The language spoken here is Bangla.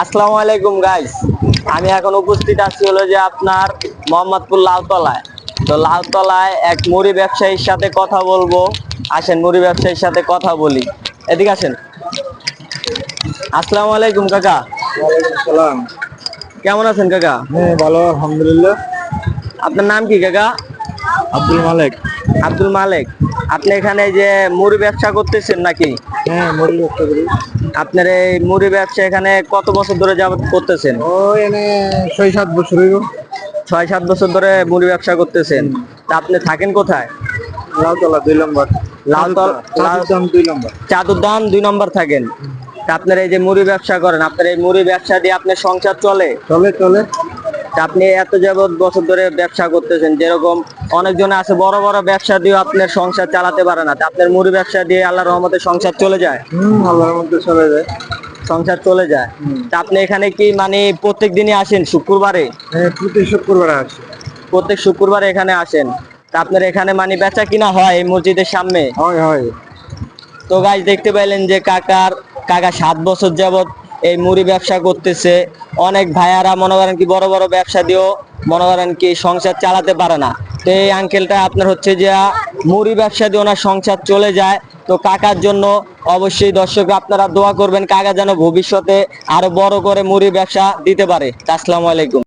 আসসালামু আলাইকুম গাইস। আমি এখন উপস্থিত আছি হলো যে আপনার মোহাম্মদপুর লাউতলায়। তো লাউতলায় এক মুড়ি ব্যবসায়ীর সাথে কথা বলবো। আসেন মুড়ি ব্যবসায়ীর সাথে কথা বলি। এদিকে আসেন। আসসালামু আলাইকুম কাকা। ওয়ালাইকুম সালাম। কেমন আছেন কাকা? হ্যাঁ, ভালো আলহামদুলিল্লাহ। আপনার নাম কি কাকা? আব্দুল মালেক। আব্দুল মালেক। আপনি এখানে যে মুড়ি ব্যবসা করতেছেন নাকি? হ্যাঁ, মুড়ি ব্যবসা করি। আপনার এই মুড়ি ব্যবসা এখানে কত বছর ধরে যাবত করতেছেন? ও এনে 6-7 বছর হইব। 6-7 বছর ধরে মুড়ি ব্যবসা করতেছেন। তা আপনি থাকেন কোথায়? লাউতলা 2 নম্বর। লাউতলা চাঁদুরদাম 2 নম্বর। চাতুর্ধাম 2 নম্বর থাকেন। তা আপনার এই যে মুড়ি ব্যবসা করেন, আপনার এই মুড়ি ব্যবসা দিয়ে আপনার সংসার চলে? চলে চলে। তা আপনি এত যাবত বছর ধরে ব্যবসা করতেছেন, যেরকম অনেকজন আছে বড় বড় ব্যবসা দিয়ে আপনার সংসার চালাতে পারে না, তা আপনার মুড়ি ব্যবসা দিয়ে আল্লাহর রহমতে সংসার চলে যায়? আল্লাহর মধ্যে চলে যায়। সংসার চলে যায়। তা আপনি এখানে কি মানে প্রত্যেক দিনই আসেন শুক্রবারে? হ্যাঁ, প্রতি শুক্রবার আছে। প্রত্যেক শুক্রবারে এখানে আসেন। তা আপনার এখানে মানে বেচা কিনা হয় এই মসজিদের সামনে? হয় হয়। তো গাইজ দেখতে পাইলেন যে কাকা 7 বছর যাবত এই মুড়ি ব্যবসা করতেছে। অনেক ভাইয়ারা মনে করেন কি বড় বড় ব্যবসা দিয়েও মনে করেন কি সংসার চালাতে পারে না। তো এই আঙ্কেলটা আপনার হচ্ছে যে মুড়ি ব্যবসা দিয়ে ওনার সংসার চলে যায়। তো কাকার জন্য অবশ্যই দর্শক আপনারা দোয়া করবেন, কাকা যেন ভবিষ্যতে আরো বড় করে মুড়ি ব্যবসা দিতে পারে। আসসালামু আলাইকুম।